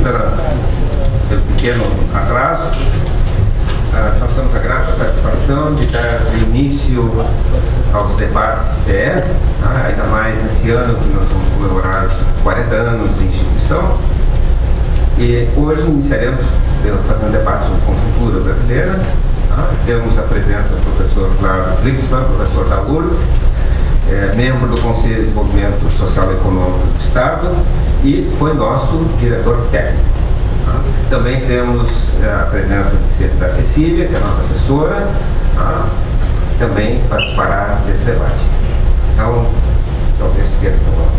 pelo pequeno atraso. Nós temos a grata satisfação de dar início aos debates PE, ainda mais nesse ano que nós vamos comemorar 40 anos de instituição. E hoje iniciaremos fazendo um debate sobre conjuntura brasileira. Temos a presença do professor Flávio Glixman, professor da URGS, membro do Conselho de Desenvolvimento Social e Econômico do Estado e foi nosso diretor técnico. Também temos a presença da Cecília, que é a nossa assessora, também participará desse debate. Então, talvez queira tomar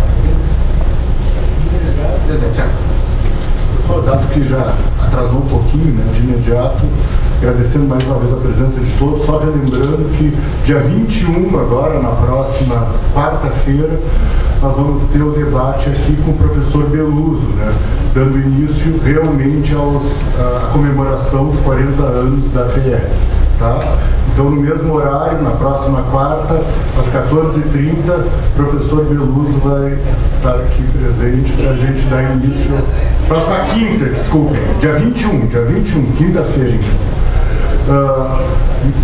Pessoal, dado que já atrasou um pouquinho, né, de imediato, agradecendo mais uma vez a presença de todos, só relembrando que dia 21, agora, na próxima quarta-feira, nós vamos ter o debate aqui com o professor Beluso, né, dando início realmente à comemoração dos 40 anos da PE. Tá? Então, no mesmo horário, na próxima quarta, às 14h30, o professor Beluso vai estar aqui presente para a gente dar início. Próxima quinta, desculpem, dia 21, quinta-feira.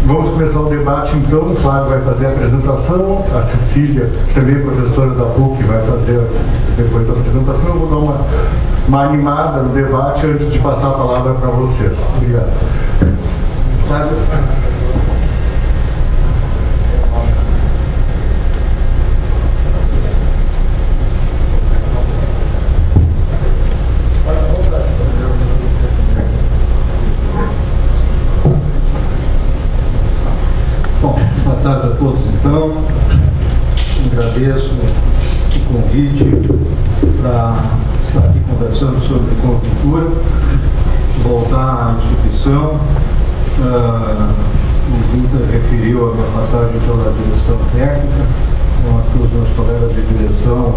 Vamos começar o debate então. O Flávio vai fazer a apresentação, a Cecília, que também é professora da PUC, vai fazer depois a apresentação. Eu vou dar uma animada no debate antes de passar a palavra para vocês. Obrigado. Flávio. Boa tarde a todos, então. Agradeço o convite para estar aqui conversando sobre conjuntura, voltar à instituição. O Vinter referiu a minha passagem pela direção técnica, aqui os meus colegas de direção,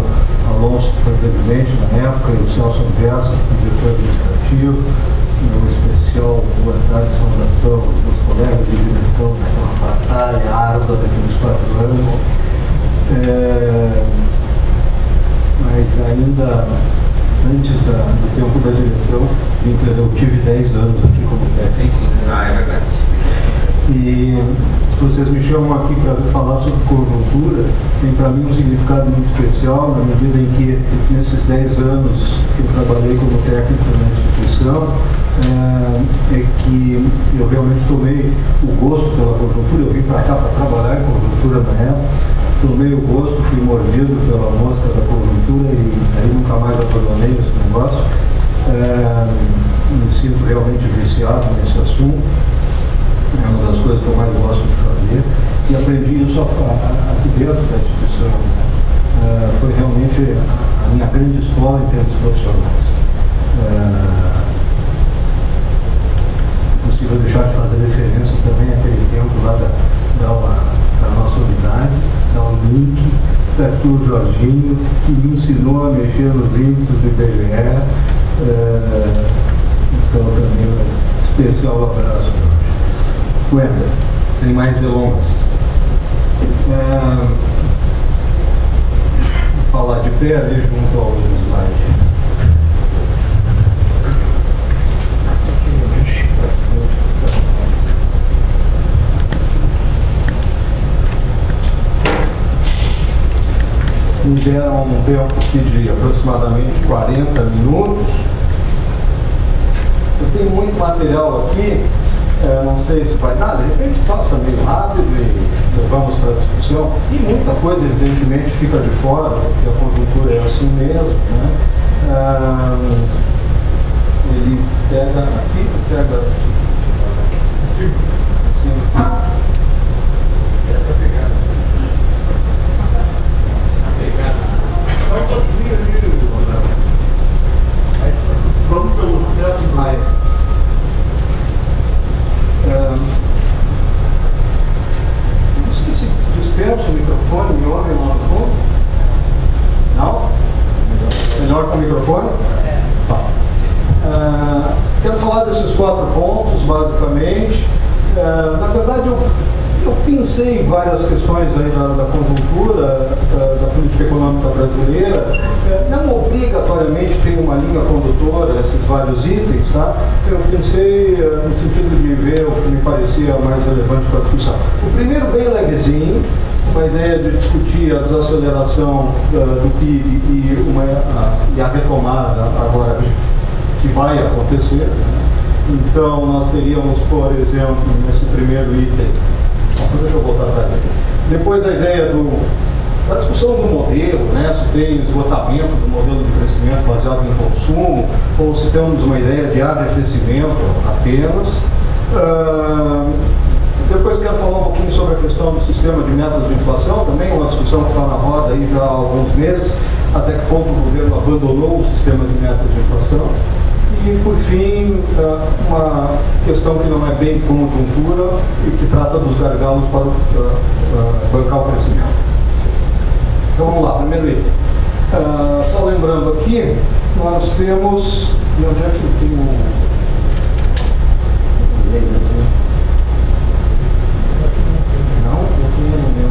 Alonso, que foi presidente na época, e o Celso Anversa, que foi diretor administrativo. Em especial, boa tarde, saudação aos meus colegas de direção daquela batalha árdua daqueles 4 anos. Mas ainda antes do tempo da direção, eu tive 10 anos aqui como técnico. É verdade. E se vocês me chamam aqui para falar sobre conjuntura, tem para mim um significado muito especial, na medida em que nesses 10 anos que eu trabalhei como técnico na instituição, é que eu realmente tomei o gosto pela conjuntura. Eu vim para cá para trabalhar em conjuntura na época, tomei o gosto, fui mordido pela mosca da conjuntura e aí nunca mais abandonei esse negócio. Me sinto realmente viciado nesse assunto. É uma das coisas que eu mais gosto de fazer e aprendi isso aqui dentro da instituição. Foi realmente a minha grande escola em termos profissionais. Possível deixar de fazer referência também àquele tempo lá da nossa unidade, da Unink, da Arthur Jorginho, que me ensinou a mexer nos índices do IBGE. Então também um especial abraço. Wender, sem mais delongas. Vou falar de pé ali junto ao slide. Me deram um tempo aqui de aproximadamente 40 minutos. Eu tenho muito material aqui. Não sei se vai dar, de repente passa meio rápido e vamos para a discussão. E muita coisa, evidentemente, fica de fora, porque a conjuntura é assim mesmo, né? Ele pega aqui, pega... Sim. Essa pegada. Vai toquinho ali, vamos pelo teto. Vai. Não sei se dispersa o microfone, me ouvem lá no fundo? Não? Melhor com o microfone? Tá. Quero falar desses 4 pontos, basicamente. Na verdade, Eu pensei várias questões aí da conjuntura, da política econômica brasileira. Não obrigatoriamente tem uma linha condutora, esses vários itens, tá? Eu pensei no sentido de ver o que me parecia mais relevante para a discussão. O primeiro, bem levezinho, uma ideia de discutir a desaceleração do PIB e a retomada agora que vai acontecer. Então, nós teríamos, por exemplo, nesse primeiro item, deixa eu voltar atrás aqui. Depois a ideia da discussão do modelo, né? Se tem esgotamento do modelo de crescimento baseado em consumo, ou se temos uma ideia de arrefecimento apenas. Depois quero falar um pouquinho sobre a questão do sistema de metas de inflação, também uma discussão que está na roda aí já há alguns meses, até que ponto o governo abandonou o sistema de metas de inflação. E, por fim, uma questão que não é bem conjuntura e que trata dos gargalos para bancar o crescimento. Então, vamos lá, primeiro item. Só lembrando aqui, nós temos... E onde é que eu tenho... Não, eu tenho no meu...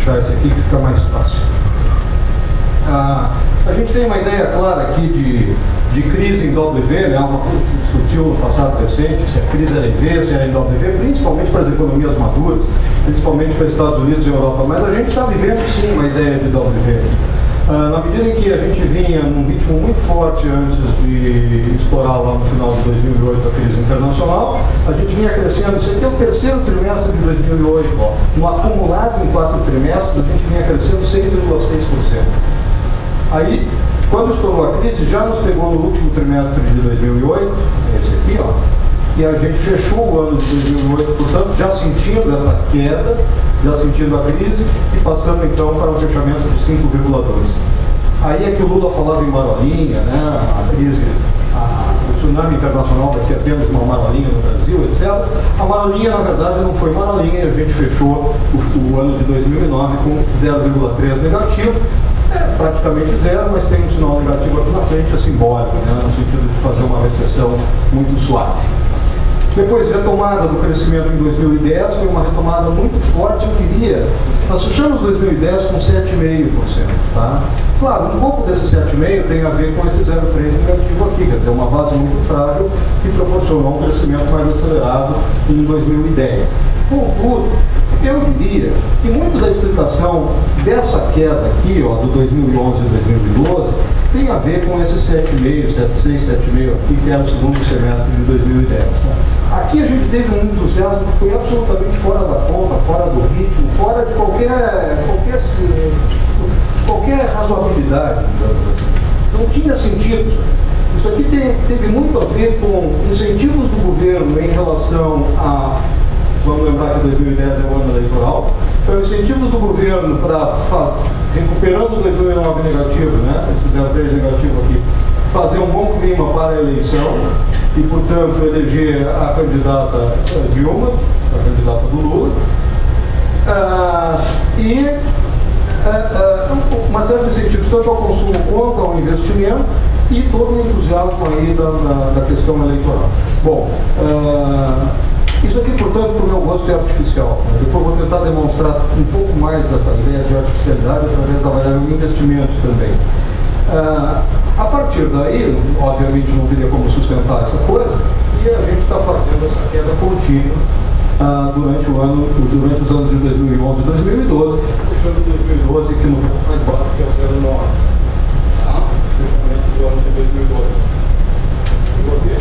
Esse aqui que fica mais fácil. A gente tem uma ideia clara aqui de crise em W, né? Uma coisa que se discutiu no passado recente, se a crise era em V, se era em W, principalmente para as economias maduras, principalmente para os Estados Unidos e Europa, mas a gente está vivendo sim uma ideia de W aqui. Na medida em que a gente vinha num ritmo muito forte antes de estourar lá no final de 2008 a crise internacional, a gente vinha crescendo, isso aqui é o terceiro trimestre de 2008, no acumulado em 4 trimestres, a gente vinha crescendo 6,6%. Aí, quando estourou a crise, já nos pegou no último trimestre de 2008, esse aqui, ó, e a gente fechou o ano de 2008, portanto, já sentindo essa queda, já sentindo a crise e passando então para um fechamento de 5,2. Aí é que o Lula falava em marolinha, né? A crise, o tsunami internacional vai ser apenas uma marolinha no Brasil, etc. A marolinha, na verdade, não foi marolinha e a gente fechou o ano de 2009 com 0,3 negativo. Praticamente zero, mas tem um sinal negativo aqui na frente, é simbólico, né? No sentido de fazer uma recessão muito suave. Depois, retomada do crescimento em 2010, foi uma retomada muito forte, eu diria. Nós fechamos 2010 com 7,5%. Tá? Claro, um pouco desse 7,5% tem a ver com esse 0,3% negativo aqui, quer dizer, uma base muito frágil que proporcionou um crescimento mais acelerado em 2010. Contudo, eu diria que muito da explicação dessa queda aqui, ó, do 2011 e 2012, tem a ver com esse 7,5%, 7,6%, 7,5% aqui, que era o segundo semestre de 2010. Tá? Aqui a gente teve um entusiasmo que foi absolutamente fora da conta, fora do ritmo, fora de qualquer razoabilidade. Não tinha sentido. Isso aqui teve muito a ver com incentivos do governo em relação a... Vamos lembrar que 2010 é o ano eleitoral. Então, incentivos do governo para recuperando o 2009 negativo, né? Esse 0,3 negativo aqui, fazer um bom clima para a eleição e, portanto, eleger a candidata Dilma, a candidata do Lula. Uma série de incentivos tanto ao consumo quanto ao investimento e todo o entusiasmo aí da questão eleitoral. Bom, isso aqui, portanto, para o meu gosto é artificial. Depois vou tentar demonstrar um pouco mais dessa ideia de artificialidade através da variável de investimentos também. A partir daí, obviamente não teria como sustentar essa coisa, e a gente está fazendo essa queda contínua durante os anos de 2011 e 2012, fechando 2012 aqui no ponto mais baixo, que é o 0,9. Tá? Fechamento do ano de 2012. Eu vou ver.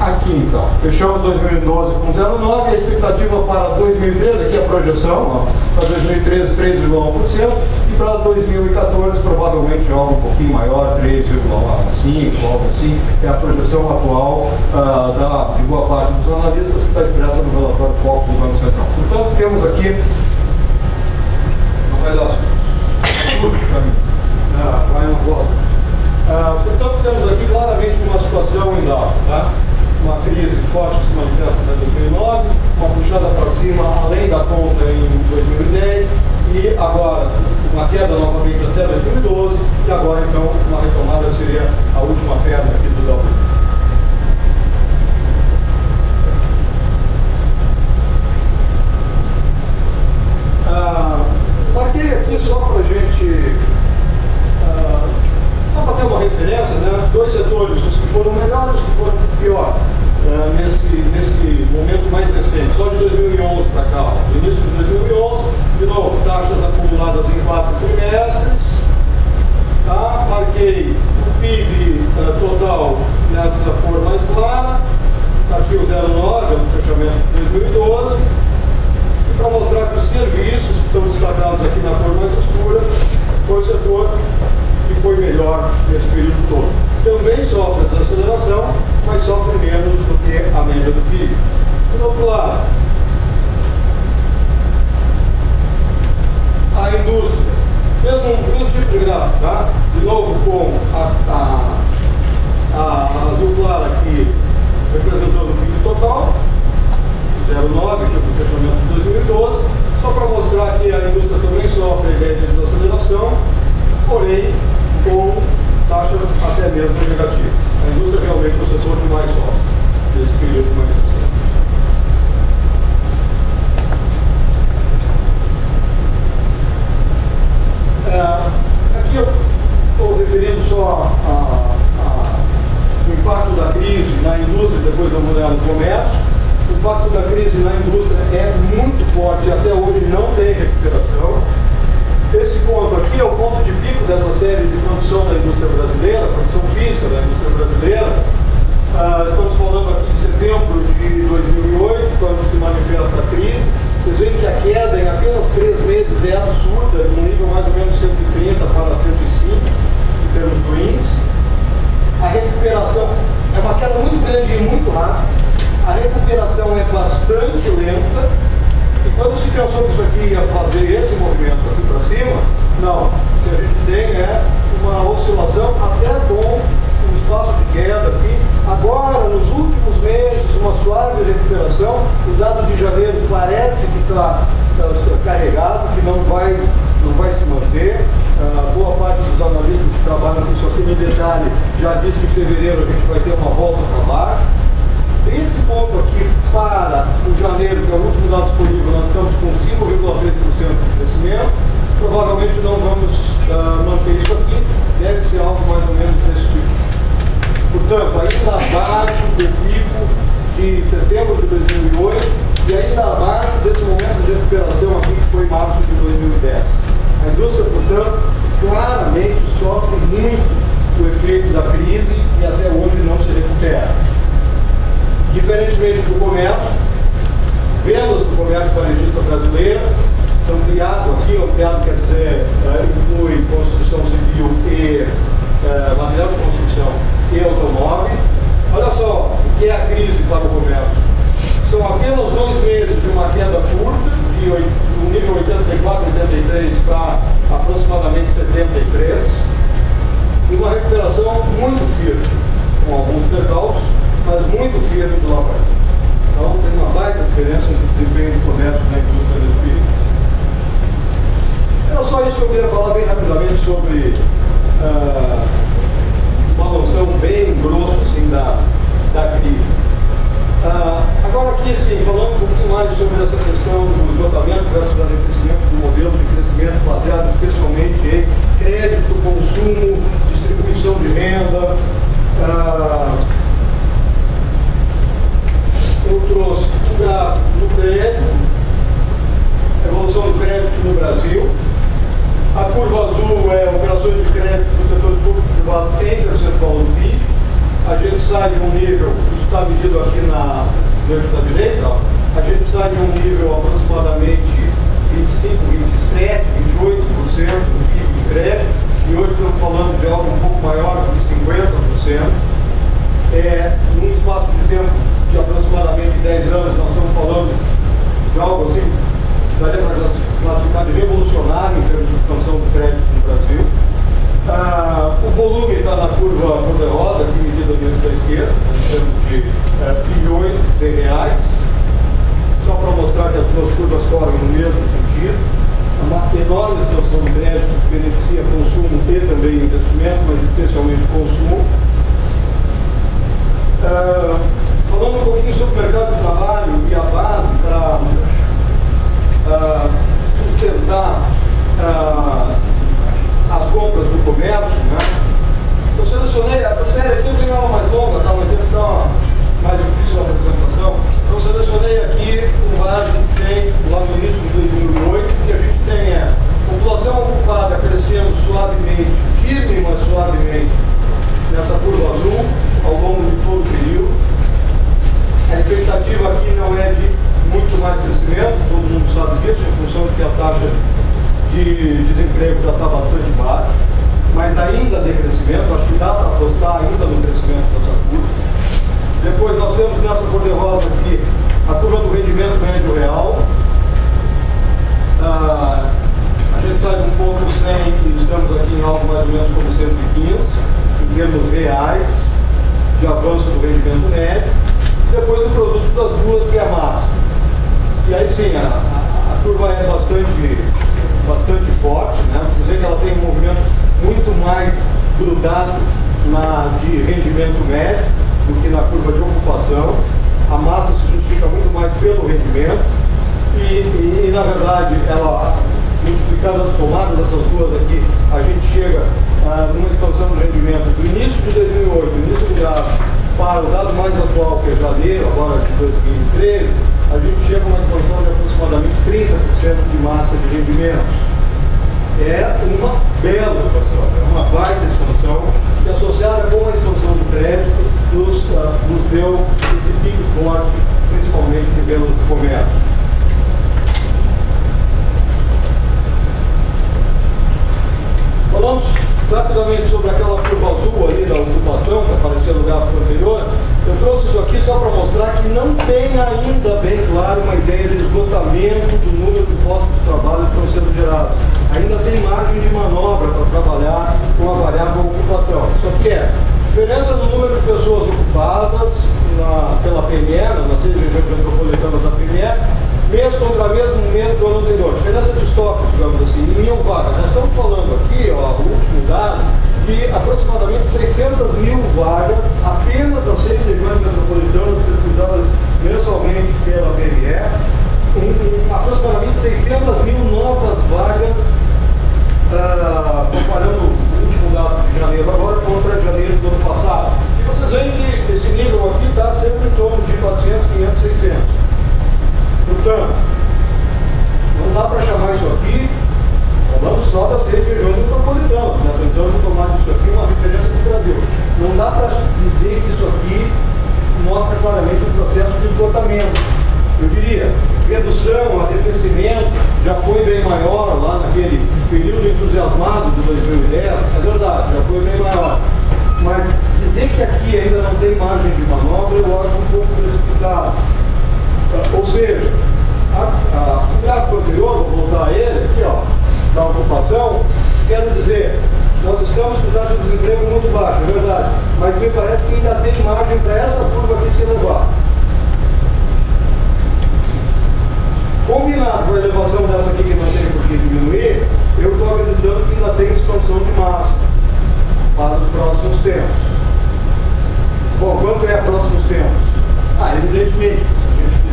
Aqui então. Fechamos 2012 com 0,9%, a expectativa para 2013, aqui a projeção, para 2013 3,1%, e para 2014 provavelmente algo um pouquinho maior, 3,5%, algo assim, é a projeção atual de boa parte dos analistas que está expressa no relatório Focus do Banco Central. Portanto, temos aqui, não vai dar tudo para mim, vai uma volta. Portanto, temos aqui claramente uma situação em dado, tá? Uma crise forte que se manifesta em 2009, uma puxada para cima além da conta em 2010 e agora uma queda novamente até 2012 e agora então uma retomada seria a última perna aqui do Dow. Marquei aqui só para a gente para ter uma referência, né? Dois setores, os que foram melhores e os que foram pior nesse momento mais recente, só de 2011 para cá, do início de 2011, de novo, taxas acumuladas em 4 trimestres, tá? Marquei o PIB total nessa cor mais clara, tá aqui o 0,9, é o fechamento de 2012, e para mostrar que os serviços que estão destacados aqui na cor mais escura foi o setor que foi melhor nesse período todo. Também sofre desaceleração, mas sofre menos do que a média do PIB. Do outro lado, a indústria, mesmo tipo de gráfico, tá? De novo com a azul clara aqui representando o PIB total, 0,9, que é o fechamento de 2012, só para mostrar que a indústria também sofre a ideia de desaceleração, porém com taxas até mesmo negativas. A indústria realmente é o setor que mais sofre nesse período mais recente. Aqui eu estou referindo só o impacto da crise na indústria, depois vamos olhar no comércio. O impacto da crise na indústria é muito forte e até hoje não tem recuperação. Esse ponto aqui é o ponto de pico dessa série de produção da indústria brasileira, produção física da indústria brasileira. Estamos falando aqui de setembro de 2008, quando se manifesta a crise. Vocês veem que a queda em apenas 3 meses é absurda, de um nível mais ou menos 130 para 105 em termos do índice. A recuperação é uma queda muito grande e muito rápida. A recuperação é bastante lenta. E quando se pensou que isso aqui ia fazer esse movimento aqui para cima, não. O que a gente tem é uma oscilação até com um espaço de queda aqui. Agora, nos últimos meses, uma suave recuperação. O dado de janeiro parece que está carregado, que não vai se manter. Boa parte dos analistas que trabalham com isso aqui no detalhe já disse que em fevereiro a gente vai ter uma volta para baixo. Esse ponto aqui para o janeiro, que é o último dado disponível, nós estamos com 5,3% de crescimento. Provavelmente não vamos manter isso aqui, deve ser algo mais ou menos desse tipo. Portanto, ainda abaixo do pico de setembro de 2008 e ainda abaixo desse momento de recuperação aqui que foi em março de 2010. A indústria, portanto, claramente sofre muito o efeito da crise e até hoje não se recupera. Diferentemente do comércio, vendas do comércio varejista brasileiro, ampliado aqui, ampliado quer dizer, inclui construção civil e material de construção e automóveis. Olha só o que é a crise para o comércio. São apenas 2 meses de uma queda curta, do nível 84, 83 para aproximadamente 73, e uma recuperação muito firme, com alguns percalços, mas muito firme de lá para cá. Então tem uma baita diferença entre o desempenho do comércio na indústria desse período. Era só isso que eu queria falar bem rapidamente sobre uma noção bem grosso assim, da crise. Agora aqui, sim, falando um pouquinho mais sobre essa questão do esgotamento versus o arrefecimento do modelo de crescimento baseado especialmente em crédito, consumo, distribuição de renda. Eu trouxe um gráfico do crédito, evolução do crédito no Brasil. A curva azul é operações de crédito dos setores público e privado em percentual do PIB. A gente sai de um nível, isso está medido aqui na especialmente consumo. Falando um pouquinho sobre o mercado de trabalho e a base para sustentar as compras do comércio, né? Eu selecionei, essa série aqui eu tenho ela mais longa, tá? Mas deve ficar mais difícil a apresentação. Eu selecionei aqui com base em lá no início de 2008, que a gente tem a população ocupada crescendo suavemente, firme, mas suavemente, nessa curva azul, ao longo de todo o período. A expectativa aqui não é de muito mais crescimento, todo mundo sabe disso, em função de que a taxa de desemprego já está bastante baixa, mas ainda tem crescimento, acho que dá para apostar ainda no crescimento dessa curva. Depois nós temos nessa cor-de-rosa aqui a curva do rendimento médio real. A gente sai de 1,100 e estamos aqui em algo mais ou menos como 115, em termos reais de avanço do rendimento médio. Depois o produto das duas, que é a massa. E aí sim, a curva é bastante forte, né? Você vê que ela tem um movimento muito mais grudado de rendimento médio do que na curva de ocupação. A massa se justifica muito mais pelo rendimento e na verdade, ela, multiplicadas, somadas essas duas aqui, a gente chega numa expansão do rendimento do início de 2008, início do gráfico, para o dado mais atual, que é janeiro, agora de 2013, a gente chega a uma expansão de aproximadamente 30% de massa de rendimentos. É uma bela expansão, é uma baita expansão, que associada com a expansão do crédito, nos deu esse pico forte, principalmente em termos do comércio. Falamos rapidamente sobre aquela curva azul ali da ocupação, que apareceu no gráfico anterior. Eu trouxe isso aqui só para mostrar que não tem ainda bem claro uma ideia de esgotamento do número de postos de trabalho que estão sendo gerados. Ainda tem margem de manobra para trabalhar com a variável ocupação. Isso aqui é a diferença do número de pessoas ocupadas pela PME, nas 6 regiões metropolitanas da PME, mês contra mês no mês do ano anterior. Diferença de estoque, digamos assim, em 1000 vagas. Nós estamos falando aqui, ó, o último dado, de aproximadamente 600 mil vagas apenas nas 6 regiões metropolitanas pesquisadas mensalmente pela PME. Aproximadamente 600 mil novas vagas, comparando o último dado de janeiro agora contra janeiro do ano passado. E vocês veem que esse nível aqui está sempre em torno de 400, 500, 600. Portanto, não dá para chamar isso aqui, falando só das 6 regiões metropolitanas, né? Tentando tomar isso aqui uma referência do Brasil. Não dá para dizer que isso aqui mostra claramente um processo de esgotamento. Eu diria, redução, arrefecimento, já foi bem maior lá naquele período entusiasmado de 2010, é verdade, já foi bem maior. Mas dizer que aqui ainda não tem margem de manobra, eu acho um pouco precipitado. Ou seja, o gráfico anterior, vou voltar a ele, aqui ó, da ocupação, quero dizer, nós estamos com taxa de desemprego muito baixa, é verdade, mas me parece que ainda tem margem para essa curva aqui se elevar. Combinado com a elevação dessa aqui que não tem por que diminuir, eu estou acreditando que ainda tem expansão de massa para os próximos tempos. Bom, quanto é próximos tempos? Evidentemente,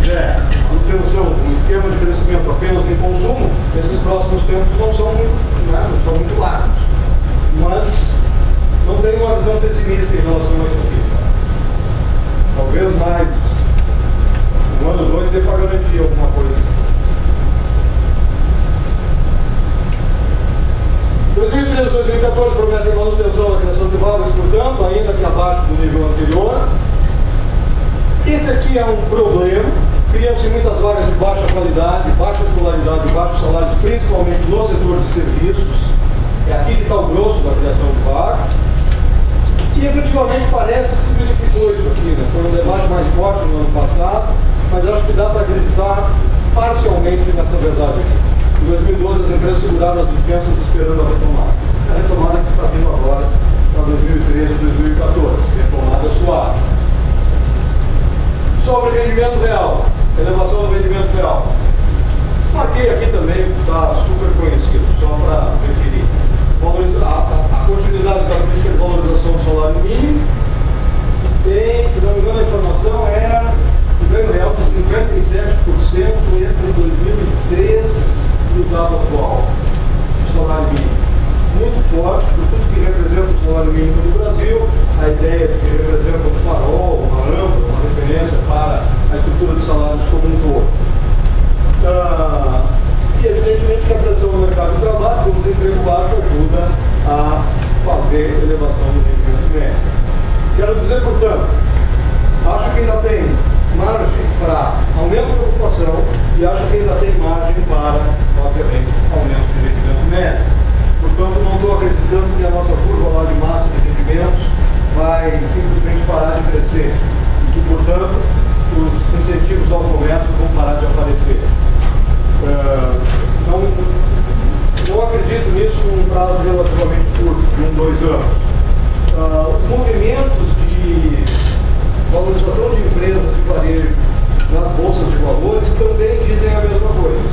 fizer manutenção um esquema de crescimento apenas em consumo, esses próximos tempos não são muito largos. Mas não tenho uma visão pessimista em relação a isso aqui. Talvez mais um ano ou dois dê para garantir alguma coisa. 2013 e 2014 prometem manutenção da criação de vagas, portanto, ainda que abaixo do nível anterior. Esse aqui é um problema, criam-se muitas vagas de baixa qualidade, baixa escolaridade, baixos salários, principalmente no setor de serviços. É aqui que está o grosso da criação de vagas. E efetivamente parece que se verificou isso aqui, né? Foi um debate mais forte no ano passado, mas acho que dá para acreditar parcialmente nessa verdade aqui. Em 2012 as empresas seguraram as dispensas esperando a retomada. A retomada que está vindo agora para 2013 e 2014, retomada suave. Sobre rendimento real, elevação do rendimento real. Marquei aqui também, está super conhecido, só para referir. A continuidade da política de valorização Brasil, a ideia de que representa um farol, uma âncora, uma referência para a estrutura de salários como um todo. E evidentemente que a pressão no mercado de trabalho, com o desemprego baixo, ajuda a fazer elevação do rendimento médio. Quero dizer, portanto, acho que ainda tem margem para aumento da ocupação e acho que ainda tem margem para, obviamente, aumento de rendimento médio. Portanto, não estou acreditando que a nossa curva lá de massa de rendimentos vai simplesmente parar de crescer e que, portanto, os incentivos ao comércio vão parar de aparecer. Não acredito nisso num prazo relativamente curto, de 1, 2 anos. Os movimentos de valorização de empresas de varejo nas bolsas de valores também dizem a mesma coisa.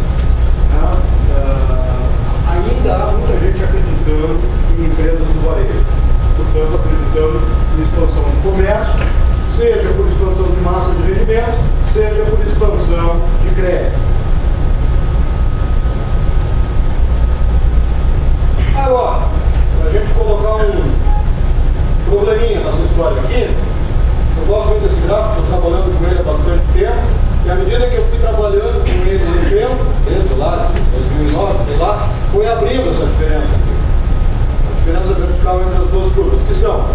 Ainda há muita gente acreditando em empresas do varejo, portanto acreditando em expansão de comércio, seja por expansão de massa de rendimentos, seja por expansão de crédito. Agora, para a gente colocar um probleminha nessa história aqui, eu gosto muito desse gráfico, estou trabalhando com ele há bastante tempo, e à medida que eu fui trabalhando com ele no tempo, desde lá, de 2009, sei lá, foi abrindo essa diferença aqui. A diferença vertical entre as duas curvas, que são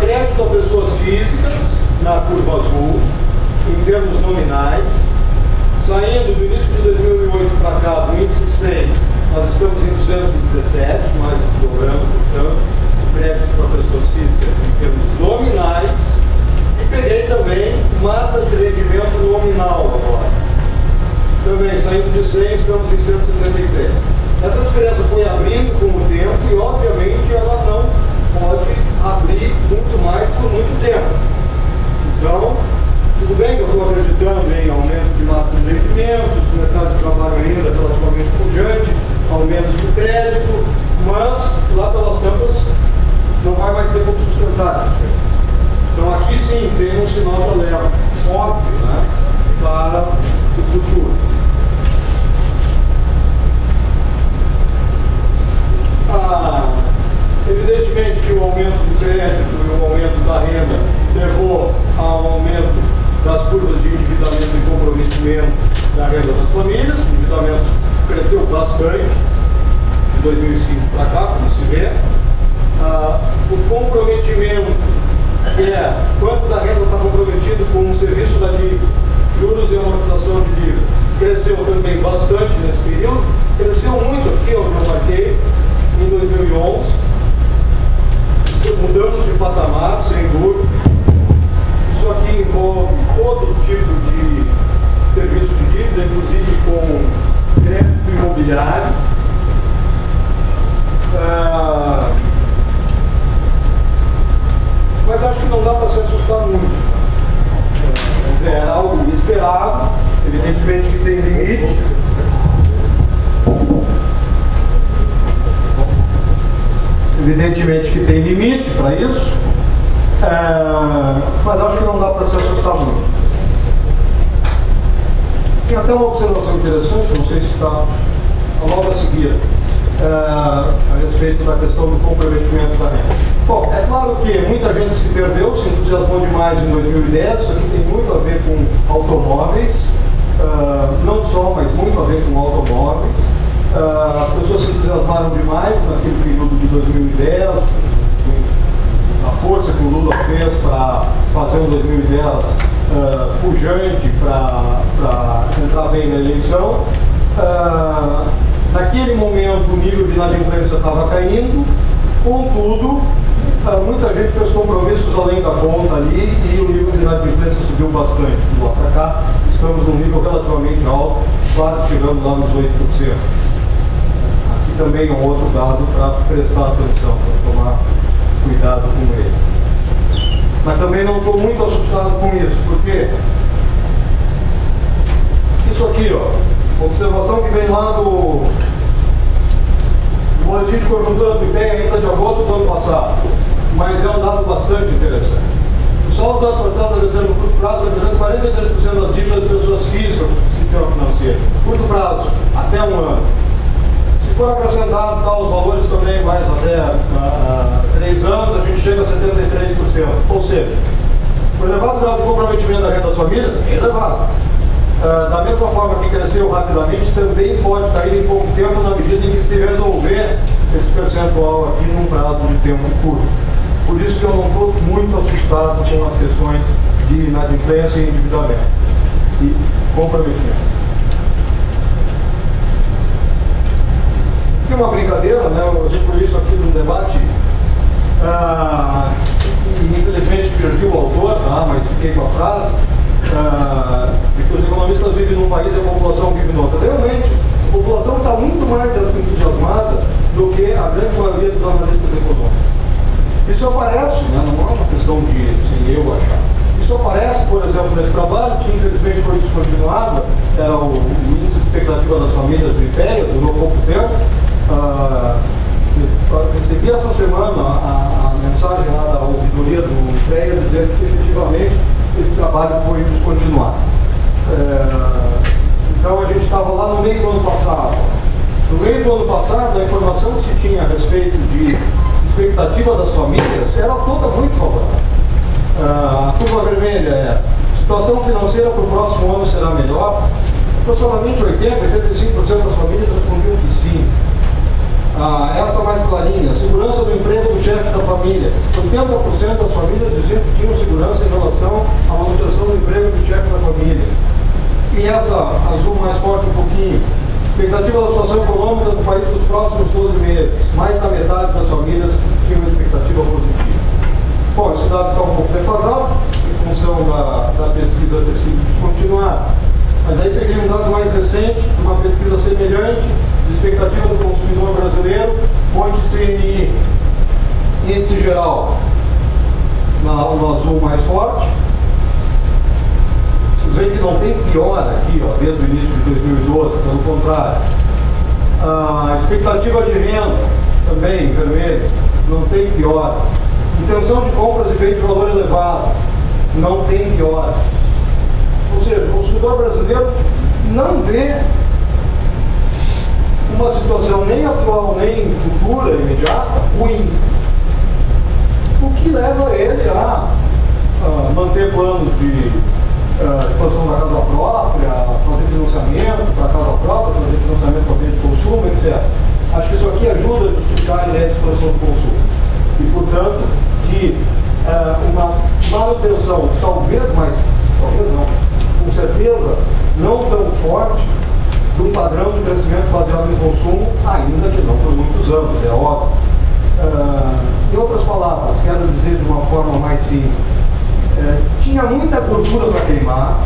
crédito a pessoas físicas, na curva azul, em termos nominais, saindo do início de 2008 para cá, do índice 100, nós estamos em 217, mais dobrando, portanto, o crédito para pessoas físicas em termos nominais, e peguei também massa de rendimento nominal agora. Também saindo de 100, estamos em 173. Essa diferença foi abrindo com o tempo e, obviamente, ela não pode abrir muito mais por muito tempo. Então, tudo bem que eu estou acreditando em aumento de massa de rendimentos, o mercado de trabalho ainda relativamente pujante, aumento do crédito, mas lá pelas tantas não vai mais ter como sustentar essa diferença. Então aqui sim tem um sinal de alerta óbvio, né, para o futuro. Evidentemente que o aumento do crédito e o aumento da renda levou ao aumento das curvas de endividamento e comprometimento da renda das famílias. O endividamento cresceu bastante de 2005 para cá, como se vê. O comprometimento, que é quanto da renda está comprometido com o serviço da dívida, juros e amortização de dívida, cresceu também bastante nesse período. Cresceu muito aqui, onde eu marquei, em 2011. Mudamos de patamar, sem dúvida. Isso aqui envolve todo tipo de serviço de dívida, inclusive com crédito imobiliário. Mas acho que não dá para se assustar muito. É algo esperado, evidentemente que tem limite. Evidentemente que tem limite para isso, mas acho que não dá para se assustar muito. Tem até uma observação interessante, não sei se está logo a seguir, a respeito da questão do comprometimento da renda. Bom, é claro que muita gente se perdeu, se entusiasmou demais em 2010, isso aqui tem muito a ver com automóveis, não só, mas muito a ver com automóveis. As pessoas se entusiasmaram demais naquele período de 2010, a força que o Lula fez para fazer um 2010 pujante para entrar bem na eleição. Naquele momento o nível de inadimplência estava caindo, contudo, muita gente fez compromissos além da conta ali e o nível de inadimplência subiu bastante. De lá para cá, estamos num nível relativamente alto, quase chegando lá nos 8%. Também é um outro dado para prestar atenção, para tomar cuidado com ele. Mas também não estou muito assustado com isso, porque isso aqui, ó, observação que vem lá do boletim de conjuntura do IPEA ainda de agosto do ano passado, mas é um dado bastante interessante. O saldo das parcelas da reserva no curto prazo representa 43% das dívidas de pessoas físicas do sistema financeiro. Curto prazo, até um ano. for acrescentar os valores também mais até 3 anos, a gente chega a 73%. Ou seja, o elevado grau de comprometimento da renda das famílias é elevado. Da mesma forma que cresceu rapidamente, também pode cair em pouco tempo na medida em que se resolver esse percentual aqui num prazo de tempo curto. Por isso que eu não estou muito assustado com as questões de inadimplência e endividamento e comprometimento. Aqui uma brincadeira, né? Eu por isso aqui no debate, e infelizmente perdi o autor, tá? Mas fiquei com a frase, porque os economistas vivem num país e a população vive em outro. Realmente, a população está muito mais entusiasmada do que a grande maioria dos analistas econômicos. Isso aparece, né? Não é uma questão de sem eu achar. Isso aparece, por exemplo, nesse trabalho, que infelizmente foi descontinuado, era o índice de expectativa das famílias do IPEA, durou pouco tempo. Recebi essa semana a mensagem lá da ouvidoria do IPEA dizendo que efetivamente esse trabalho foi descontinuado. Então a gente estava lá no meio do ano passado. No meio do ano passado, a informação que se tinha a respeito de expectativa das famílias era toda muito favorável. A curva vermelha é situação financeira para o próximo ano será melhor. Aproximadamente 85% das famílias respondiam que sim. Essa mais clarinha, segurança do emprego do chefe da família. 80% das famílias diziam que tinham segurança em relação à manutenção do emprego do chefe da família. E essa azul mais forte um pouquinho, expectativa da situação econômica do país nos próximos 12 meses. Mais da metade das famílias tinham uma expectativa positiva. Bom, esse dado está um pouco defasado, em função da pesquisa ter sido descontinuada. Mas aí peguei um dado mais recente, uma pesquisa semelhante, de expectativa do consumidor brasileiro, fonte CNI, índice geral, no azul mais forte. Vocês veem que não tem piora aqui, ó, desde o início de 2012, pelo contrário. A expectativa de renda, também em vermelho, não tem piora. Intenção de compras e bem de valor elevado, não tem piora. Ou seja, o consumidor brasileiro não vê uma situação nem atual, nem futura, imediata, ruim. O que leva ele a manter planos de expansão da casa própria, fazer financiamento para a casa própria, fazer financiamento para bem de consumo, etc. Acho que isso aqui ajuda a justificar a ideia de expansão do consumo. E, portanto, de uma manutenção, talvez não, com certeza, não tão forte, de um padrão de crescimento baseado em consumo, ainda que não por muitos anos, é óbvio. Em outras palavras, quero dizer de uma forma mais simples, tinha muita gordura para queimar,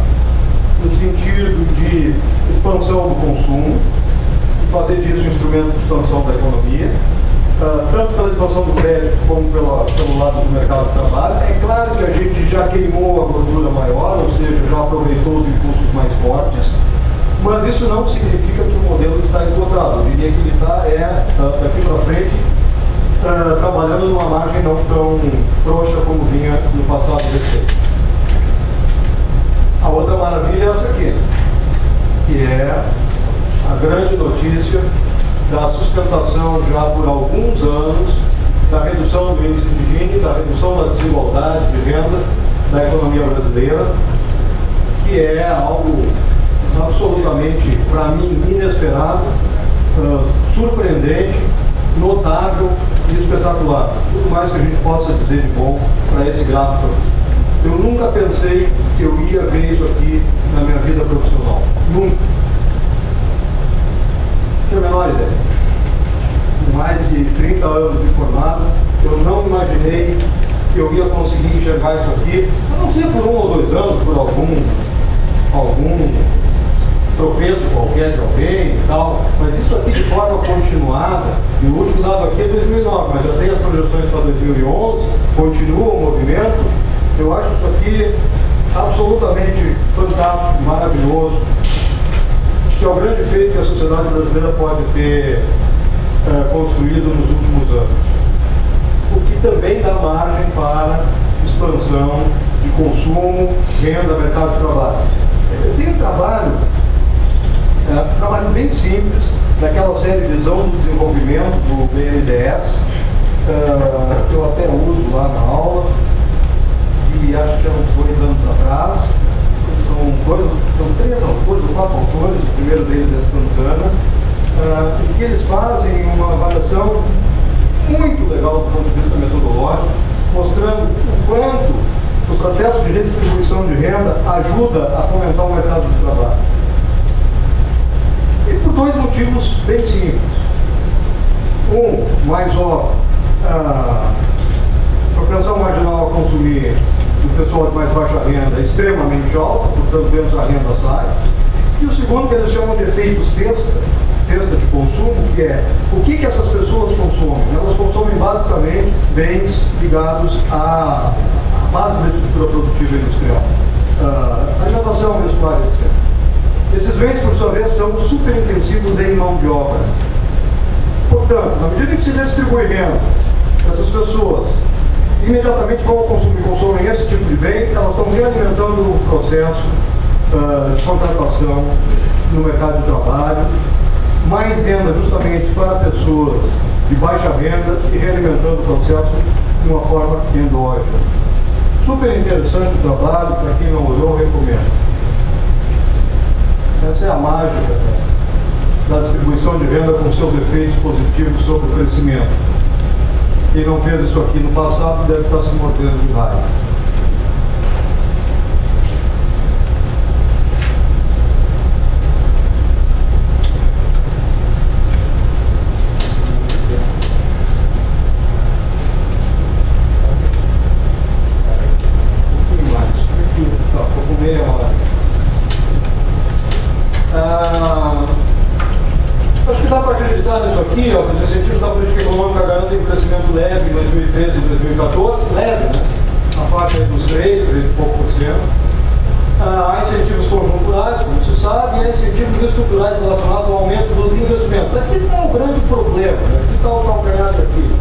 no sentido de expansão do consumo, e fazer disso um instrumento de expansão da economia, tanto pela expansão do crédito como pelo lado do mercado de trabalho. É claro que a gente já queimou a gordura maior, ou seja, já aproveitou os impulsos mais fortes, mas isso não significa que o modelo está esgotado. Eu diria que ele está, daqui para frente, trabalhando numa margem não tão frouxa como vinha no passado recente. A outra maravilha é essa aqui, que é a grande notícia da sustentação já por alguns anos da redução do índice de Gini, da redução da desigualdade de renda da economia brasileira, que é algo absolutamente, para mim, inesperado, surpreendente, notável e espetacular. Tudo mais que a gente possa dizer de bom para esse gráfico. Eu nunca pensei que eu ia ver isso aqui na minha vida profissional. Nunca. Não tenho a menor ideia. Com mais de 30 anos de formado, eu não imaginei que eu ia conseguir enxergar isso aqui, a não ser por 1 ou 2 anos, por algum tropeço qualquer de alguém e tal, mas isso aqui de forma continuada, e o último dado aqui é 2009, mas já tem as projeções para 2011, continua o movimento. Eu acho isso aqui absolutamente fantástico, maravilhoso, que é o grande feito que a sociedade brasileira pode ter construído nos últimos anos. O que também dá margem para expansão de consumo, renda, mercado de trabalho. Tem um trabalho bem simples, daquela série Visão do Desenvolvimento do BNDES, que eu até uso lá na aula, e acho que há uns 2 anos atrás. São 3 autores ou 4 autores, o primeiro deles é Santana, em que eles fazem uma avaliação muito legal do ponto de vista metodológico, mostrando o quanto o processo de redistribuição de renda ajuda a fomentar o mercado de trabalho. E por 2 motivos bem simples. Mais óbvio, a propensão marginal a consumir do pessoal de mais baixa renda é extremamente alta, portanto, menos a renda sai. E o segundo, que eles chamam de efeito cesta de consumo, que é o que essas pessoas consomem? Elas consomem basicamente bens ligados à base da estrutura produtiva industrial. Alimentação, vestuário, etc. Esses bens, por sua vez, são super intensivos em mão de obra. Portanto, na medida em que se redistribui renda, essas pessoas imediatamente vão consomem esse tipo de bem, elas estão realimentando o processo de contratação no mercado de trabalho, mais renda justamente para pessoas de baixa renda e realimentando o processo de uma forma endógena. Super interessante o trabalho, para quem não olhou, recomendo. Essa é a mágica da distribuição de renda com seus efeitos positivos sobre o crescimento. Quem não fez isso aqui no passado deve estar se mordendo de raiva. Um pouquinho mais. Tá, pouco meia hora. Acho que dá para acreditar nisso aqui, ó, que os incentivos da política econômica garantem um crescimento leve em 2013 e 2014, leve, né? Na faixa dos 3 e pouco por cento. Há incentivos conjunturais, como se sabe, e há incentivos estruturais relacionados ao aumento dos investimentos. Aqui está o grande problema, né? Aqui está o calcanhar aqui.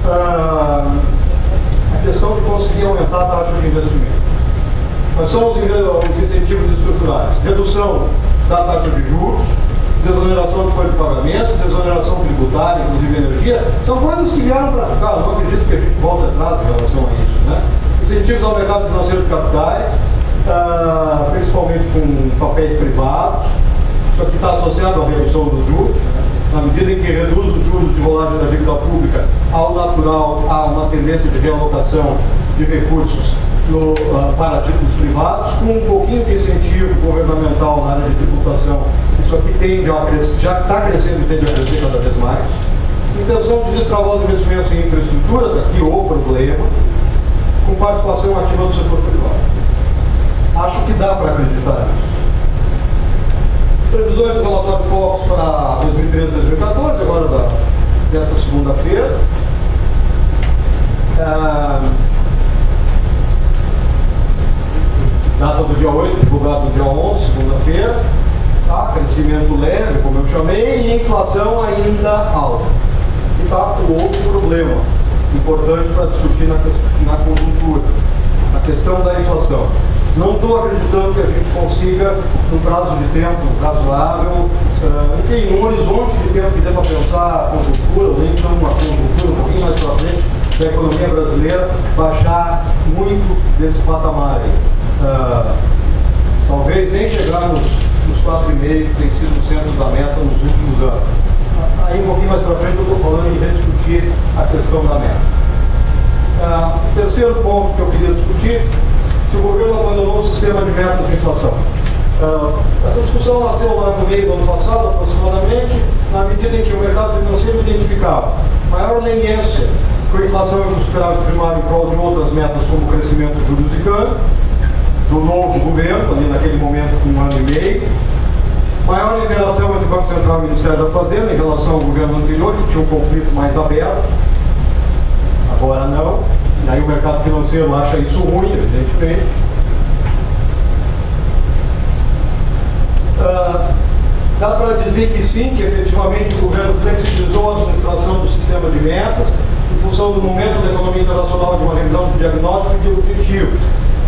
A questão de conseguir aumentar a taxa de investimento. Quais são os incentivos estruturais? Redução da taxa de juros, desoneração de folha de pagamentos, desoneração tributária, inclusive energia, são coisas que vieram para ficar. Não acredito que a gente volte atrás em relação a isso, né? Incentivos ao mercado financeiro de capitais, principalmente com papéis privados. Isso aqui está associado à redução dos juros. Na medida em que reduz os juros de rolagem da dívida pública, ao natural, há uma tendência de realocação de recursos para títulos privados, com um pouquinho de incentivo governamental na área de tributação. Isso aqui já está crescendo e tende a crescer cada vez mais. Intenção de destravar os investimentos em infraestrutura, daqui o problema, com participação ativa do setor privado. Acho que dá para acreditar nisso. Previsões do relatório Focus para 2013 e 2014, agora dessa segunda-feira. Data do dia 8, divulgado no dia 11, segunda-feira. Tá? Crescimento leve, como eu chamei, e inflação ainda alta. E tá o outro problema importante para discutir na conjuntura, a questão da inflação. Não estou acreditando que a gente consiga, num prazo de tempo razoável, enfim, num horizonte de tempo que dê para pensar a conjuntura, nem então uma conjuntura um pouquinho mais para frente da economia brasileira, baixar muito desse patamar aí. Talvez nem chegar nos 4,5 que tem sido o centro da meta nos últimos anos. Aí um pouquinho mais para frente eu estou falando em rediscutir a questão da meta. O terceiro ponto que eu queria discutir, se o governo abandonou o sistema de metas de inflação. Essa discussão nasceu lá no meio do ano passado, aproximadamente, na medida em que o mercado financeiro identificava maior leniência com a inflação e com o superávit primário em prol de outras metas, como o crescimento de juros de câmbio, do novo governo, ali naquele momento com 1 ano e meio, maior interação entre o Banco Central e o Ministério da Fazenda em relação ao governo anterior, que tinha um conflito mais aberto, agora não, e aí o mercado financeiro acha isso ruim, evidentemente. Dá para dizer que sim, que efetivamente o governo flexibilizou a administração do sistema de metas, em função do momento da economia internacional de uma revisão de diagnóstico e de objetivo.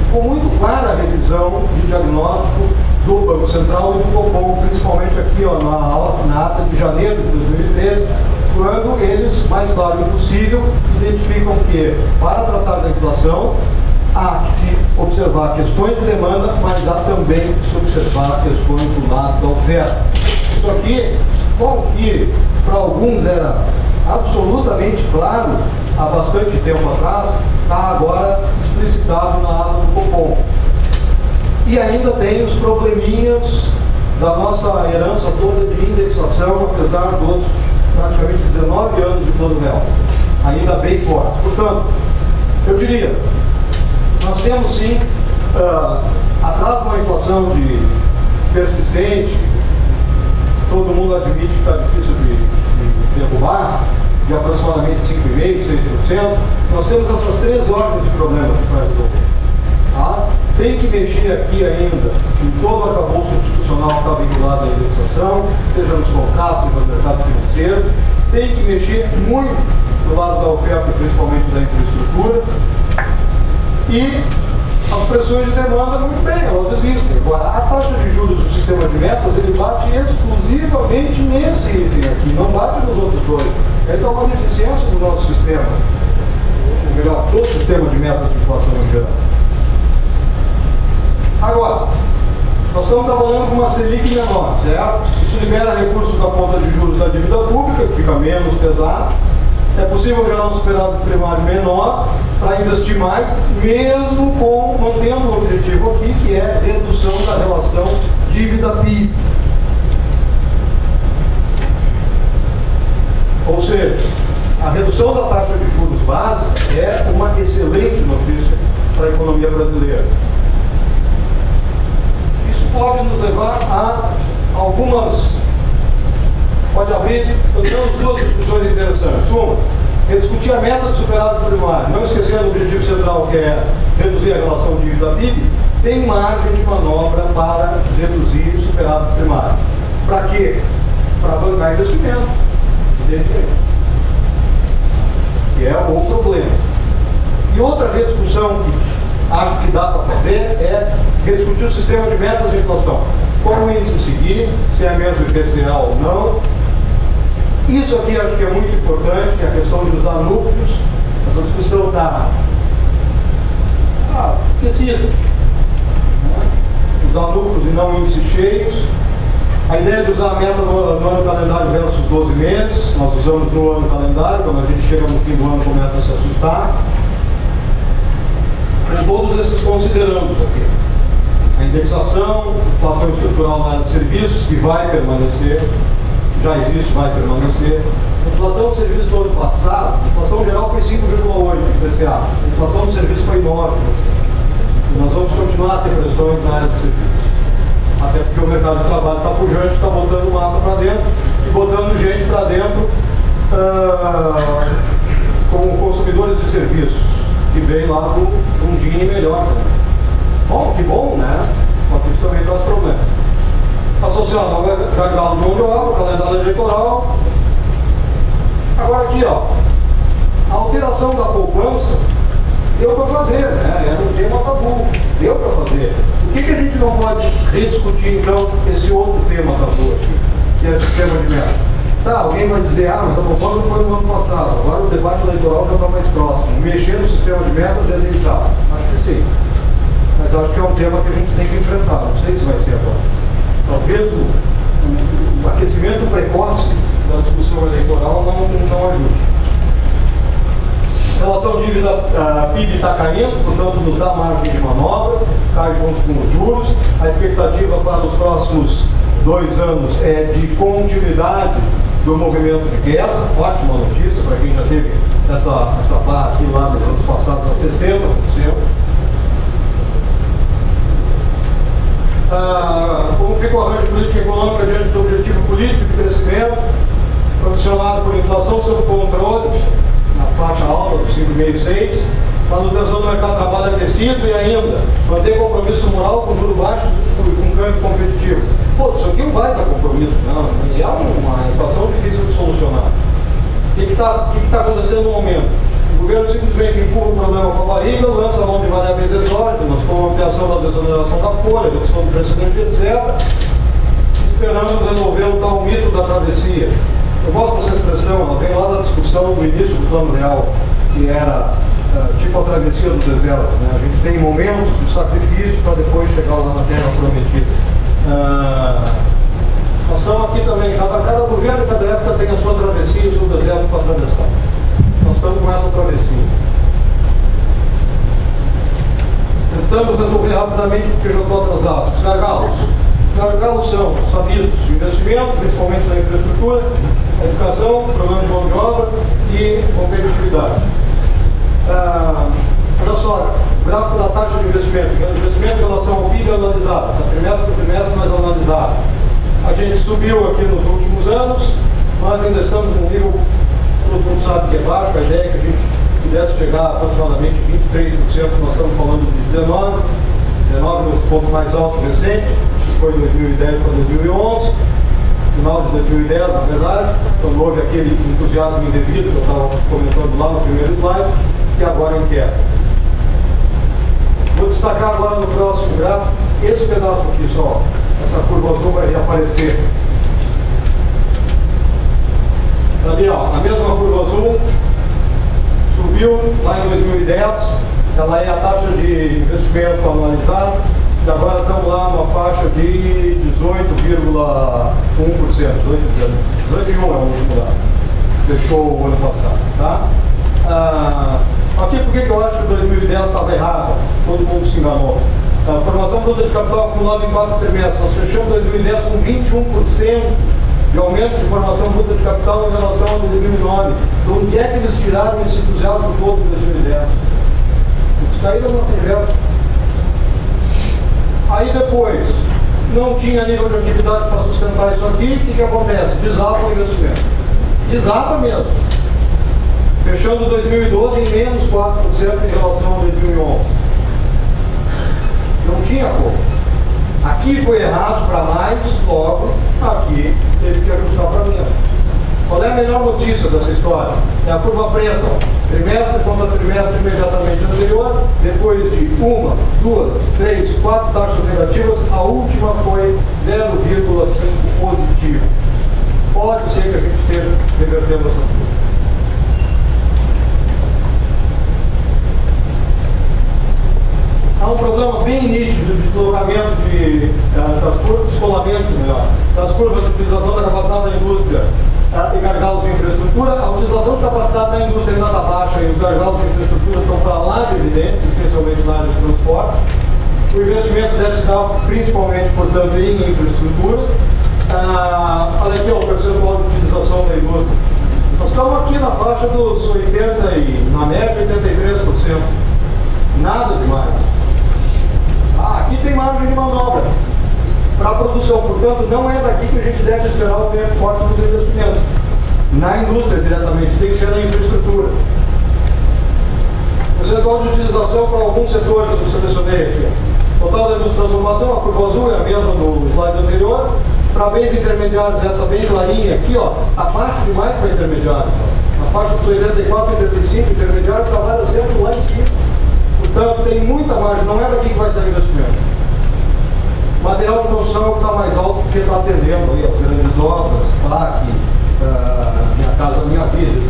Ficou muito clara a revisão de diagnóstico do Banco Central e do Copom, principalmente aqui ó, na ata de janeiro de 2013, quando eles, mais claro impossível, identificam que, para tratar da inflação, há que se observar questões de demanda, mas há também que se observar questões do lado da oferta. Isso aqui, bom, que para alguns era absolutamente claro há bastante tempo atrás, está agora explicitado na ata do Copom. E ainda tem os probleminhas da nossa herança toda de indexação, apesar dos praticamente 19 anos de plano real, ainda bem fortes. Portanto, eu diria, nós temos sim, atrás de uma inflação persistente, todo mundo admite que está difícil de derrubar, de aproximadamente 5,5%, 6%, nós temos essas três ordens de problemas para resolver. Tá? Tem que mexer aqui ainda em todo o arcabouço institucional que está vinculado à indexação, seja nos contratos, seja no mercado financeiro. Tem que mexer muito do lado da oferta, principalmente da infraestrutura. E as pressões de demanda, muito bem, elas existem. Agora, a taxa de juros do sistema de metas, ele bate exclusivamente nesse item aqui, não bate nos outros dois. Então, uma deficiência do nosso sistema, ou melhor, todo o sistema de metas de inflação em geral. Agora, nós estamos trabalhando com uma Selic menor, certo? Isso libera recursos da conta de juros da dívida pública, que fica menos pesado. É possível gerar um superávit primário menor para investir mais, mesmo mantendo o objetivo aqui, que é a redução da relação dívida-PIB. Ou seja, a redução da taxa de juros básica é uma excelente notícia para a economia brasileira. Isso pode nos levar a pode abrir, nós temos duas discussões interessantes. Uma, rediscutir a meta de superávit primário, não esquecendo o objetivo central, que é reduzir a relação dívida-PIB, tem margem de manobra para reduzir o superávit primário. Para quê? Para bancar investimento, evidentemente. Que é o problema. E outra rediscussão que acho que dá para fazer é rediscutir o sistema de metas de inflação. Qual o índice seguir, se é mesmo IPCA ou não. Isso aqui acho que é muito importante, que é a questão de usar núcleos. Essa discussão está esquecida. Usar núcleos e não índices cheios. A ideia de usar a meta no ano calendário versus 12 meses. Nós usamos no ano calendário, quando a gente chega no fim do ano começa a se assustar. Com todos esses considerandos aqui. A indexação, inflação estrutural na área de serviços, que vai permanecer, já existe, vai permanecer. A inflação de serviços do ano passado, a inflação geral foi 5,8% de IPCA. A inflação de serviços foi 9%. E nós vamos continuar a ter pressões na área de serviços. Até porque o mercado de trabalho está pujante, está botando massa para dentro e botando gente para dentro como consumidores de serviços, que vem lá do Gini melhor também. Bom, que bom, né? Mas isso também traz problemas. Associado ao gargalo de mão de obra, calendário eleitoral. Agora aqui, ó, a alteração da poupança deu para fazer, né? Era um tema tabu, deu para fazer. O que a gente não pode rediscutir, então, esse outro tema tabu aqui, que é o sistema de meta? Tá, alguém vai dizer, mas a poupança foi no ano passado, agora o debate eleitoral já está mais próximo. Mexer no sistema de metas é limitado. Acho que sim. Mas acho que é um tema que a gente tem que enfrentar, não sei se vai ser agora. Talvez o aquecimento precoce da discussão eleitoral não ajude. A relação dívida-PIB está caindo, portanto nos dá margem de manobra, cai junto com os juros. A expectativa para os próximos 2 anos é de continuidade do movimento de queda. Ótima notícia para quem já teve essa barra aqui lá nos anos passados a 60%. Como fica o arranjo político e econômico diante do objetivo político de crescimento, condicionado por inflação sob controle, na faixa alta dos 5,5-6, manutenção do mercado de trabalho aquecido e ainda manter compromisso moral com juros baixos e com câmbio competitivo. Pô, isso aqui não vai dar compromisso, não. É uma equação difícil de solucionar. O que está acontecendo no momento? O governo simplesmente empurra o problema com a barriga, lança a mão de variáveis exógenas, como eliminação da desoneração da folha, redução do precedente, etc. Esperamos resolver o tal mito da travessia. Eu gosto dessa expressão, ela vem lá da discussão do início do Plano Real, que era tipo a travessia do deserto. Né? A gente tem momentos de sacrifício para depois chegar lá na Terra Prometida. Nós estamos aqui também, cada governo, cada época tem a sua travessia e o seu deserto para atravessar. Nós estamos com essa travessia. Tentamos resolver rapidamente porque já estou atrasado. Os gargalos. Os gargalos são sabidos: investimento, principalmente na infraestrutura, educação, programa de mão de obra e competitividade. Olha só, gráfico da taxa de investimento. Investimento em relação ao PIB analisado, tá? Trimestre por trimestre, mas analisado. A gente subiu aqui nos últimos anos, mas ainda estamos num nível, todo mundo sabe que é baixo. A ideia é que a gente pudesse chegar a aproximadamente 23%, nós estamos falando de 19 nos pontos mais altos recentes, que foi 2010 para 2011, final de 2010, na verdade, quando houve aquele entusiasmo indevido que eu estava comentando lá no primeiro slide, e agora em queda. Vou destacar agora no próximo gráfico esse pedaço aqui só, essa curva azul vai reaparecer. Ali, ó, a mesma curva azul subiu lá em 2010, ela é a taxa de investimento anualizado, e agora estamos lá numa faixa de 18,1%, 18,1% é o último dado, fechou o ano passado, tá? Aqui por que eu acho que 2010 estava errado, todo mundo se enganou. A formação bruta de capital acumulada em 4 trimestres, nós fechamos 2010 com 21% de aumento de formação bruta de capital em relação a 2009. De onde é que eles tiraram esse entusiasmo todo em 2010? Eles caíram no converso. Aí depois, não tinha nível de atividade para sustentar isso aqui, o que acontece? Desaba o investimento. Desaba mesmo. Fechando 2012 em menos 4% em relação a 2011. Não tinha como. Aqui foi errado para mais, logo, aqui teve que ajustar para menos. Qual é a melhor notícia dessa história? É a curva preta, trimestre contra trimestre imediatamente anterior, depois de 1, 2, 3, 4 taxas negativas, a última foi 0,5 positivo. Pode ser que a gente esteja revertendo essa curva. Há um problema bem nítido de deslocamento das curvas, descolamento melhor, das curvas de utilização da capacidade da indústria e gargalos de infraestrutura. A utilização de capacidade da indústria ainda está baixa e os gargalos de infraestrutura estão para lá de evidentes, especialmente na área de transporte. O investimento deve se dar principalmente, portanto, em infraestrutura. Olha aqui o percentual de utilização da indústria. Nós estamos aqui na faixa dos 80% e, na média, 83%. Nada demais. Aqui tem margem de manobra para a produção, portanto, não é daqui que a gente deve esperar o aumento forte dos investimentos. Na indústria, diretamente, tem que ser na infraestrutura. Percentual de utilização para alguns setores que eu selecionei aqui. Total da indústria de transformação, a curva azul é a mesma do slide anterior. Para bens intermediários, essa bem clarinha aqui, ó, abaixo demais para intermediário. A faixa dos 84 e 85, intermediário trabalha sempre lá em cima. Portanto, tem muita margem, não é daqui que vai sair investimento. O material de construção é o que está mais alto porque está atendendo aí, as grandes obras, PAC, Minha Casa Minha Vida.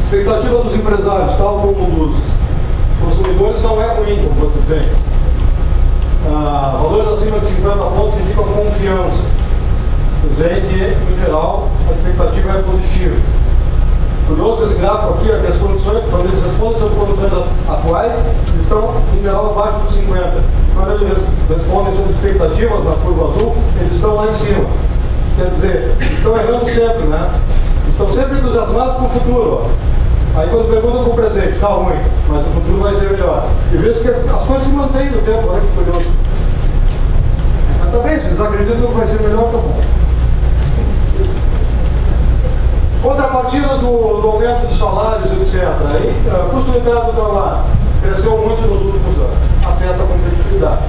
Expectativa dos empresários, tal como dos consumidores, não é ruim, como vocês veem. Valores acima de 50 pontos indicam confiança. Vocês veem que, em geral, a expectativa é positiva. Curioso esse gráfico aqui, que as condições, quando eles respondem sobre condições atuais, eles estão, em geral, abaixo dos 50. Quando eles respondem sobre expectativas na curva azul, eles estão lá em cima. Quer dizer, eles estão errando sempre, né? Estão sempre entusiasmados com o futuro. Ó. Aí quando perguntam para o presente, está ruim, mas o futuro vai ser melhor. E vê que as coisas se mantêm no tempo, olha que curioso. Mas também, se eles acreditam que vai ser melhor, tá bom. Contrapartida do aumento de salários, etc. Aí, custo unitário do trabalho cresceu muito nos últimos anos, afeta a competitividade.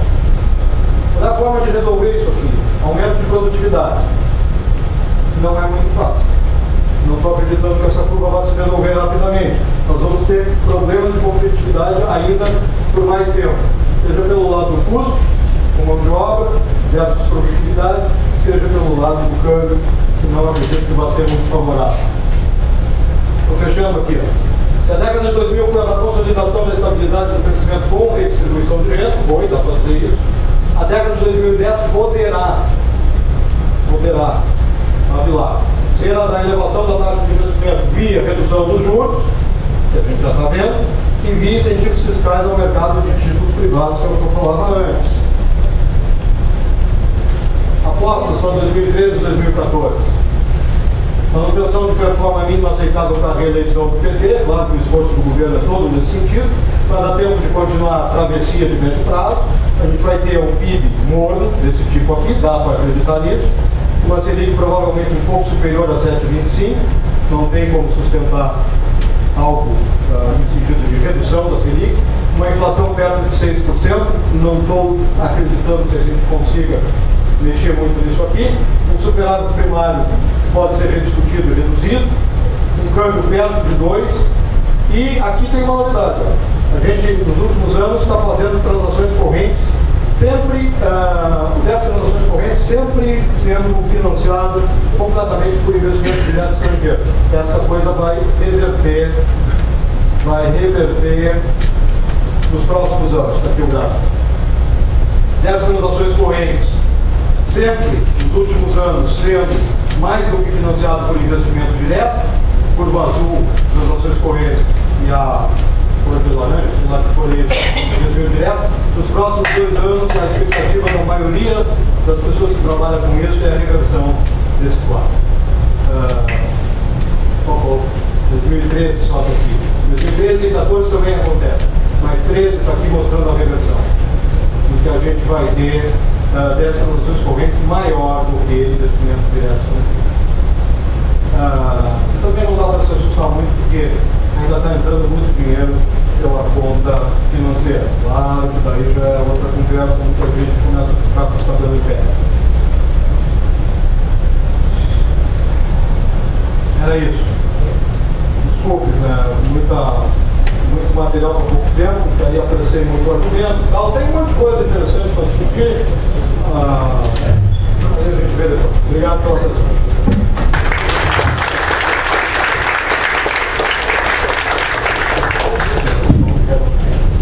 Qual é a forma de resolver isso aqui? Aumento de produtividade. Não é muito fácil. Não estou acreditando que essa curva vai se resolver rapidamente. nós vamos ter problemas de competitividade ainda por mais tempo, seja pelo lado do custo, com mão de obra, versus produtividade, seja pelo lado do câmbio, que não acredito que vai ser muito favorável. Estou fechando aqui. Se a década de 2000 foi a consolidação da estabilidade do crescimento com redistribuição de renda, foi, dá para fazer isso. A década de 2010 poderá, sabe lá, ser a da elevação da taxa de investimento via redução dos juros, que a gente já está vendo, e via incentivos fiscais ao mercado de títulos privados, que é o que eu falava antes. Apostas para 2013 e 2014. Manutenção de performance mínima aceitável para a reeleição do PT, claro que o esforço do governo é todo nesse sentido, para dar tempo de continuar a travessia de médio prazo. A gente vai ter um PIB morno desse tipo aqui, dá para acreditar nisso, uma Selic provavelmente um pouco superior a 7,25, não tem como sustentar algo no sentido de redução da Selic, uma inflação perto de 6%, não estou acreditando que a gente consiga mexer muito nisso aqui, um superávit primário pode ser rediscutido e reduzido, um câmbio perto de 2, e aqui tem uma novidade, a gente nos últimos anos está fazendo transações correntes, sempre, dessas transações correntes sempre sendo financiado completamente por investimentos diretos estrangeiros. Essa coisa vai reverter nos próximos anos, aqui o gráfico. Dessas transações correntes, sempre, nos últimos anos, sendo mais do que financiado por investimento direto, curva azul, transações correntes, e a cor de laranja, sei lá que for isso, investimento direto. Nos próximos 2 anos, a expectativa da maioria das pessoas que trabalham com isso é a reversão desse quadro. 2013 só está aqui. 2013 e 2014 também acontece, mas 13 está aqui mostrando a reversão. Em que a gente vai ter 10 transações correntes maior do que investimento direto. Também não dá para se assustar muito, porque ainda está entrando muito dinheiro pela conta financeira. Claro que daí já é outra conversa, muita gente começa a ficar com o cabelo em pé. Era isso. Desculpe, né? Muito material para pouco tempo, que aí apressei muito argumento e tal. Tem um monte de coisa interessante para discutir. Aí a gente vê depois. Obrigado pela atenção.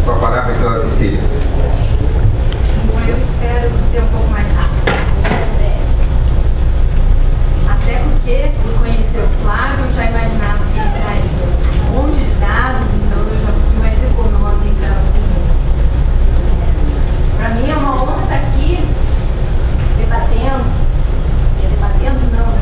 Com a palavra, então, Cecília. Bom, eu espero ser um pouco mais rápido. Até porque, por conhecer o Flávio, eu já imaginava que ele traria um monte de dados, então eu já fui mais econômica. Para mim é uma honra estar aqui debatendo não, né?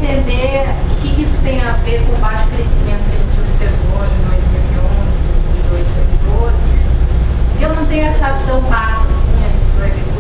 entender o que isso tem a ver com o baixo crescimento que a gente observou em 2011 e 2012. Eu não tenho achado tão baixo assim, a gente vai ver